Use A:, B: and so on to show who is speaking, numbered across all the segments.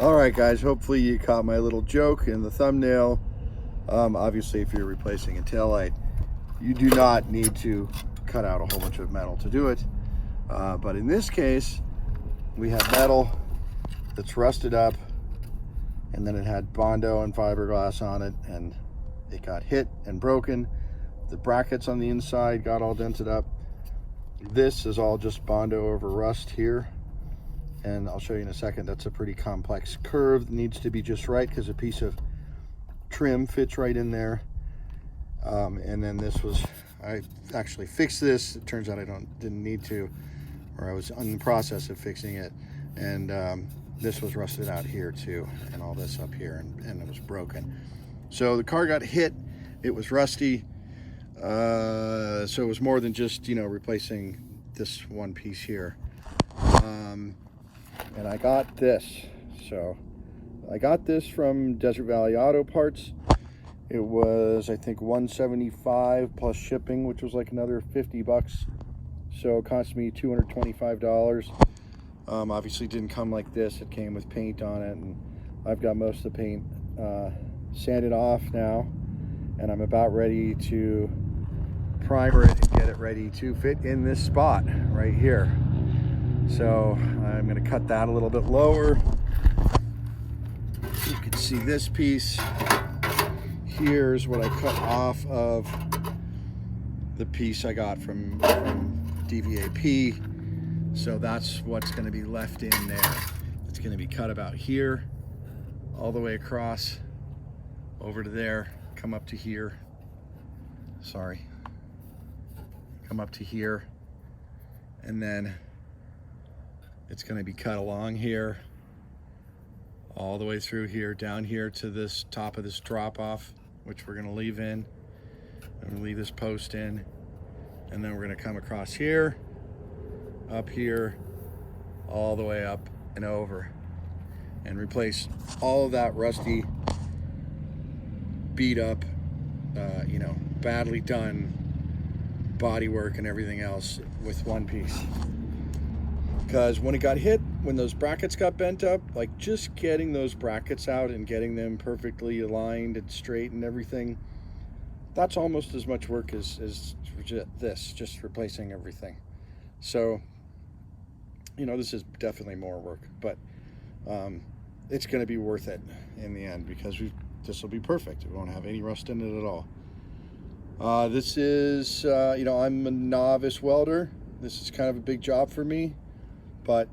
A: All right, guys, hopefully you caught my little joke in the thumbnail. Obviously, if you're replacing a taillight, you do not need to cut out a whole bunch of metal to do it. But in this case, we have metal that's rusted up, and then it had Bondo and fiberglass on it, and it got hit and broken. The brackets on the inside got all dented up. This is all just Bondo over rust here. And I'll show you in a second, that's a pretty complex curve that needs to be just right because a piece of trim fits right in there. And then this was, I actually fixed this. It turns out I didn't need to, or I was in the process of fixing it. And this was rusted out here too, and all this up here, and it was broken. So the car got hit, it was rusty. So it was more than just, replacing this one piece here. And I got this. So I got this from Desert Valley Auto Parts. It was, I think, $175 plus shipping, which was like another 50 bucks. So it cost me $225. Obviously didn't come like this. It came with paint on it, and I've got most of the paint sanded off now, and I'm about ready to primer it and get it ready to fit in this spot right here. So I'm going to cut that a little bit lower. You can see this piece. Here's what I cut off of the piece I got from DVAP. So that's what's going to be left in there. It's going to be cut about here, all the way across, over to there, come up to here. Sorry. Come up to here, and then it's going to be cut along here, all the way through here, down here to this top of this drop off, which we're going to leave in. I'm going to leave this post in, and then we're going to come across here, up here, all the way up and over, and replace all of that rusty, beat up, badly done bodywork and everything else with one piece. Because when it got hit, when those brackets got bent up, like just getting those brackets out and getting them perfectly aligned and straight and everything, that's almost as much work as this, just replacing everything. So, this is definitely more work, but it's going to be worth it in the end, because this will be perfect. It won't have any rust in it at all. This is, I'm a novice welder. This is kind of a big job for me, but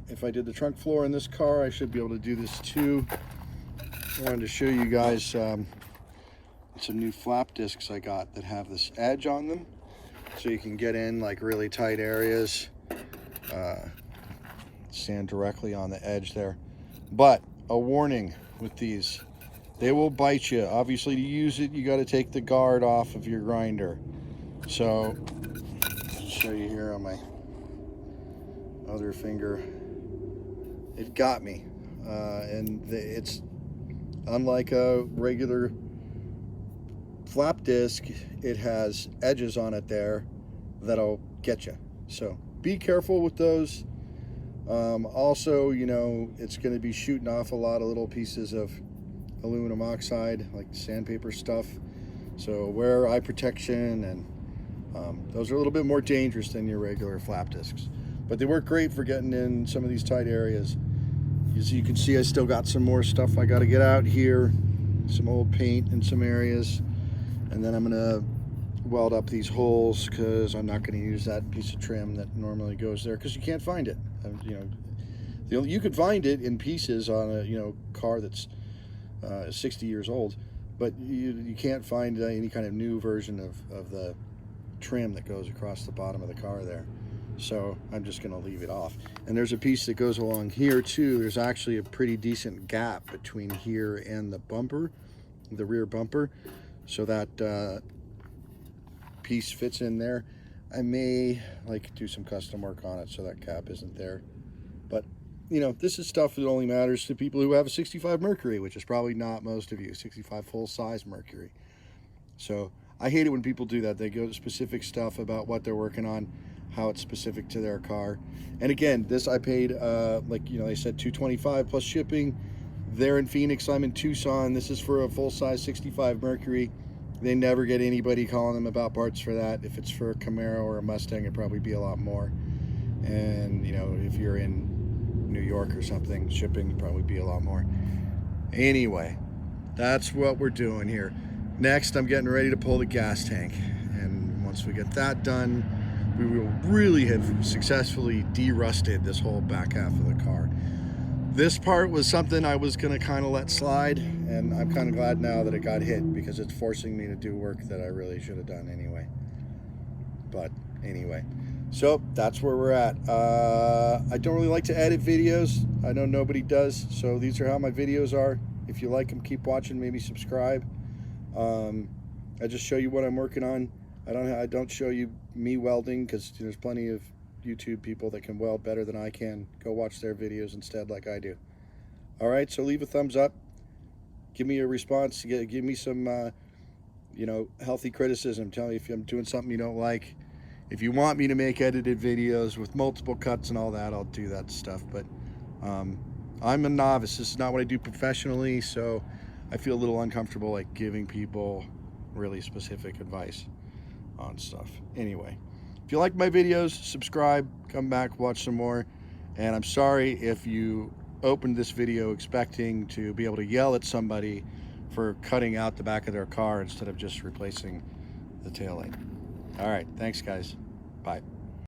A: if I did the trunk floor in this car, I should be able to do this too. I wanted to show you guys some new flap discs I got that have this edge on them, so you can get in like really tight areas, stand directly on the edge there. But a warning with these: they will bite you. Obviously, to use it, you got to take the guard off of your grinder. So I'll show you here on my other finger. It got me, and it's unlike a regular flap disc. It has edges on it there that'll get you. So be careful with those. Also, it's going to be shooting off a lot of little pieces of aluminum oxide, like sandpaper stuff. So wear eye protection, and those are a little bit more dangerous than your regular flap discs. But they work great for getting in some of these tight areas. As you can see, I still got some more stuff I got to get out here, some old paint in some areas, and then I'm going to weld up these holes, because I'm not going to use that piece of trim that normally goes there, because you can't find it. You could find it in pieces on a car that's 60 years old, but you can't find any kind of new version of the trim that goes across the bottom of the car there. So I'm just going to leave it off. And there's a piece that goes along here too. There's actually a pretty decent gap between here and the bumper, the rear bumper, so that piece fits in there. I may do some custom work on it so that gap isn't there. But this is stuff that only matters to people who have a 65 Mercury, which is probably not most of you, 65 full-size Mercury. So I hate it when people do that. They go to specific stuff about what they're working on. how it's specific to their car. And again, this I paid like, you know, they said $225 plus shipping. They're in Phoenix, I'm in Tucson. This is for a full-size 65 Mercury. They never get anybody calling them about parts for that. If it's for a Camaro or a Mustang, it'd probably be a lot more. And you know, if you're in New York or something, shipping would probably be a lot more. Anyway, that's what we're doing here. Next, I'm getting ready to pull the gas tank. And once we get that done, we will really have successfully de-rusted this whole back half of the car. This part was something I was going to kind of let slide, and I'm kind of glad now that it got hit, because it's forcing me to do work that I really should have done anyway. But anyway, so that's where we're at. I don't really like to edit videos. I know nobody does, so these are how my videos are. If you like them, keep watching, maybe subscribe. I just show you what I'm working on. I don't show you me welding, because there's plenty of YouTube people that can weld better than I can. Go watch their videos instead, like I do. All right, so leave a thumbs up. Give me a response. Give me some, you know, healthy criticism. Tell me if I'm doing something you don't like. If you want me to make edited videos with multiple cuts and all that, I'll do that stuff. But I'm a novice. This is not what I do professionally, so I feel a little uncomfortable like giving people really specific advice on stuff. Anyway, if you like my videos, subscribe, come back, watch some more. And I'm sorry if you opened this video expecting to be able to yell at somebody for cutting out the back of their car instead of just replacing the taillight. All right, thanks guys. Bye.